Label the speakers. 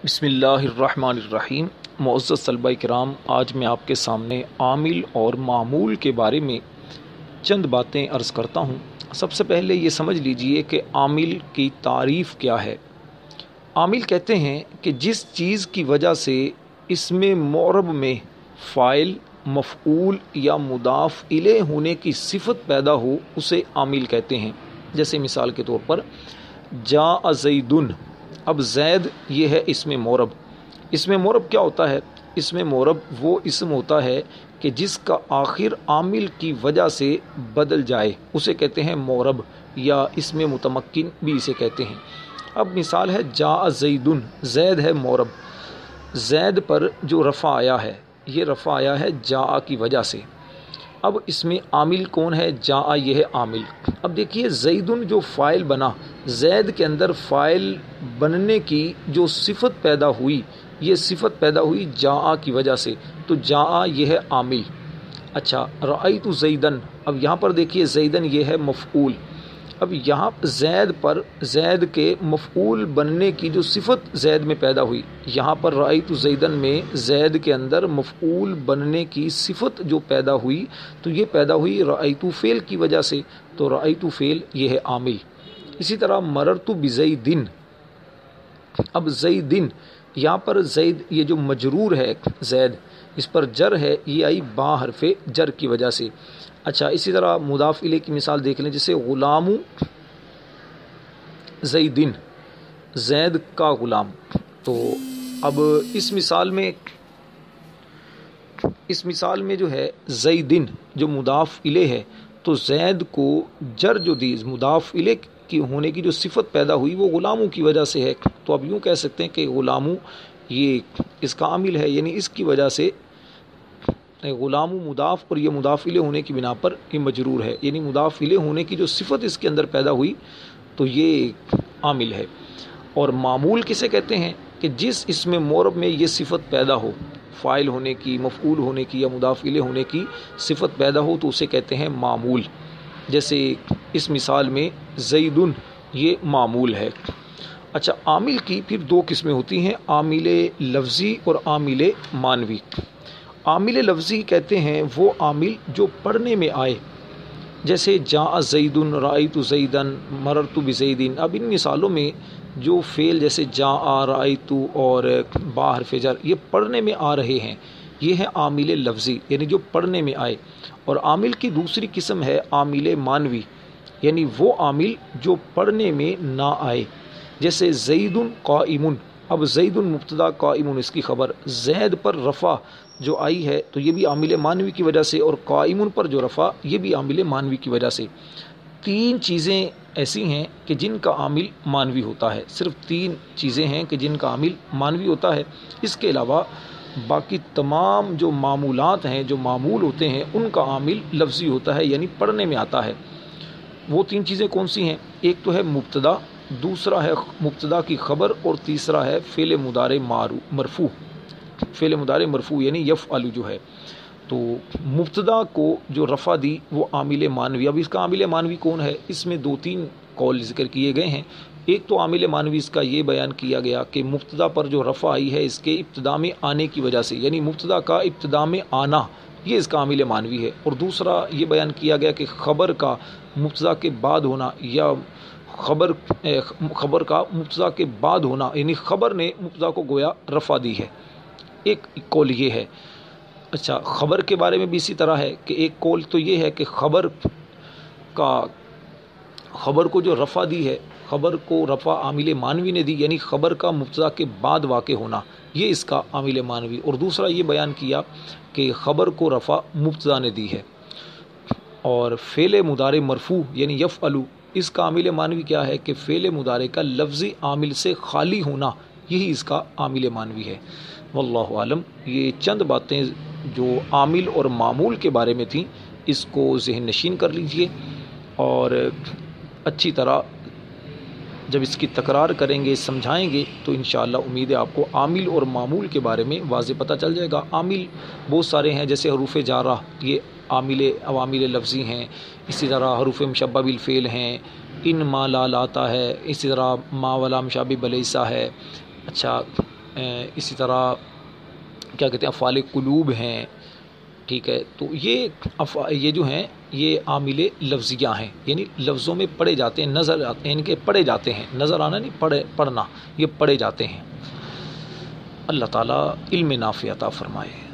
Speaker 1: بسم اللہ الرحمن الرحیم۔ معزز طلبہ کرام، آج میں آپ کے سامنے عامل اور معمول کے بارے میں چند باتیں عرض کرتا ہوں۔ سب سے پہلے یہ سمجھ لیجئے کہ عامل کی تعریف کیا ہے۔ عامل کہتے ہیں کہ جس چیز کی وجہ سے اسم معرب میں فاعل، مفعول یا مضاف الیہ ہونے کی صفت پیدا ہو اسے عامل کہتے ہیں۔ جیسے مثال کے طور پر جاء زیدن، اب زید یہ ہے اسم معرب۔ اسم معرب کیا ہوتا ہے؟ اسم معرب وہ اسم ہوتا ہے کہ جس کا آخر عامل کی وجہ سے بدل جائے، اسے کہتے ہیں معرب، یا اسم متمکن بھی اسے کہتے ہیں۔ اب مثال ہے جاء زیدن، زید ہے معرب، زید پر جو رفع آیا ہے یہ رفع آیا ہے جاء کی وجہ سے۔ اب اس میں عامل کون ہے؟ جاء، یہ ہے عامل۔ اب دیکھیے زیدن جو فاعل بنا، زید کے اندر فاعل بننے کی جو صفت پیدا ہوئی، یہ صفت پیدا ہوئی جاء کی وجہ سے، تو جاء یہ ہے عامل۔ اچھا، رأیت زیدن، اب یہاں پر دیکھیے زیدن یہ ہے مفعول۔ اب یہاں زید پر زید کے مفعول بننے کی جو صفت زید میں پیدا ہوئی، یہاں پر رأیت زیدن میں زید کے اندر مفعول بننے کی صفت جو پیدا ہوئی، تو یہ پیدا ہوئی رأیت فعل کی وجہ سے، تو رأیت فعل یہ ہے عامل۔ اسی طرح مررت بزیدن، اب زیدن یہاں پر زید یہ جو مجرور ہے زید، اس پر جر ہے، یہ آئی با حرف جر کی وجہ سے۔ اچھا، اسی طرح مضاف الیہ کی مثال دیکھ لیں، جیسے غلام زیدن، زید کا غلام۔ تو اب اس مثال میں جو ہے زیدن جو مضاف الیہ ہے، تو زید کو جر جو دی مضاف الیہ کی ہونے کی جو صفت پیدا ہوئی وہ غلاموں کی وجہ سے ہے، تو اب یوں کہہ سکتے ہیں کہ غلاموں یہ اس کا عامل ہے، یعنی اس کی وجہ سے غلام مضاف اور یہ مضاف الیہ ہونے کی بنا پر یہ مجرور ہے، یعنی مضاف الیہ ہونے کی جو صفت اس کے اندر پیدا ہوئی تو یہ عامل ہے۔ اور معمول کسے کہتے ہیں؟ کہ جس اسم معرب میں یہ صفت پیدا ہو، فاعل ہونے کی، مفعول ہونے کی یا مضاف الیہ ہونے کی صفت پیدا ہو، تو اسے کہتے ہیں معمول۔ جیسے اس مثال میں زیدن یہ معمول ہے۔ اچھا، عامل کی پھر دو قسمیں ہوتی ہیں، عامل لفظی اور عامل معنوی۔ عامل لفظی کہتے ہیں وہ عامل جو پڑھنے میں آئے، جیسے جاء زیدن، رأیت زیدن، مررت بزیدن۔ اب ان مثالوں میں جو فعل جیسے جاء، رأیت اور با حرف جر یہ پڑھنے میں آ رہے ہیں، یہ ہے عامل لفظی، یعنی جو پڑھنے میں آئے۔ اور عامل کی دوسری قسم ہے عامل معنوی، یعنی وہ عامل جو پڑھنے میں نہ آئے، جیسے زیدن قائم، اب زیدن مبتدا، قائم اس کی خبر، زید پر رفع جو آئی ہے تو یہ بھی عامل معنوی کی وجہ سے، اور قائم پر جو رفع یہ بھی عامل معنوی کی وجہ سے۔ تین چیزیں ایسی ہیں کہ جن کا عامل معنوی ہوتا ہے، صرف تین چیزیں ہیں کہ جن کا عامل معنوی ہوتا ہے۔ اس کے علاوہ باقی تمام جو معمولات ہیں، جو معمول ہوتے ہیں، ان کا عامل لفظی ہوتا ہے، یعنی پڑھنے میں آتا ہے۔ وہ تین چیزیں کون سی ہیں؟ ایک تو ہے مبتدا، دوسرا ہے مبتدا کی خبر، اور تیسرا ہے فعل مضارع مرفوع۔ فعل مضارع مرفوع یعنی یفعل جو ہے، تو مبتدا کو جو رفع دی وہ عامل معنوی۔ اب اس کا عامل معنوی کون ہے؟ اس میں دو تین قول ذکر کیے گئے ہیں۔ ایک تو عامل معنوی اس کا یہ بیان کیا گیا کہ مبتدا پر جو رفع آئی ہے اس کے ابتدا میں آنے کی وجہ سے، یعنی مبتدا کا ابتدا میں آنا یہ اس کا عامل معنوی ہے۔ اور دوسرا یہ بیان کیا گیا کہ خبر کا مبتدا کے بعد ہونا، یا خبر کا مبتدا کے بعد ہونا، یعنی خبر نے مبتدا کو گویا رفع دی ہے۔ ایک قول یہ ہے۔ اچھا، خبر کے بارے میں بھی اسی طرح ہے کہ ایک قول تو یہ ہے کہ خبر کو جو رفع دی ہے، خبر کو رفع عامل معنوی نے دی، یعنی خبر کا مبتدا کے بعد واقع ہونا یہ اس کا عامل معنوی۔ اور دوسرا یہ بیان کیا کہ خبر کو رفع مبتدا نے دی ہے۔ اور فعل مضارع مرفوع یعنی یفعل، اس کا عامل معنوی کیا ہے کہ فعل مضارع کا لفظی عامل سے خالی ہونا یہی اس کا عامل معنوی ہے۔ واللہ عالم۔ یہ چند باتیں جو عامل اور معمول کے بارے میں تھیں، اس کو ذہن نشین کر لیجئے، اور اچھی طرح جب اس کی تکرار کریں گے، سمجھائیں گے، تو انشاءاللہ امید ہے آپ کو عامل اور معمول کے بارے میں واضح پتہ چل جائے گا۔ عامل بہت سارے ہیں، جیسے حروف جارہ یہ عوامل لفظی ہیں، اسی طرح حروف مشبہ بالفعل ہیں، ان ما لا لاتا ہے، اسی طرح ما ولا مشابہ بلیسا ہے۔ اچھا، اسی طرح کیا کہتے ہیں افعال قلوب ہیں، ٹھیک ہے، تو یہ جو ہیں یہ عامل لفظیہ ہیں، یعنی لفظوں میں پڑھے جاتے ہیں، نظر آتے ہیں، ان کے پڑھے جاتے ہیں، نظر آنا نہیں، پڑھنا، یہ پڑھے جاتے ہیں۔ اللہ تعالیٰ علم نافع عطا فرمائے۔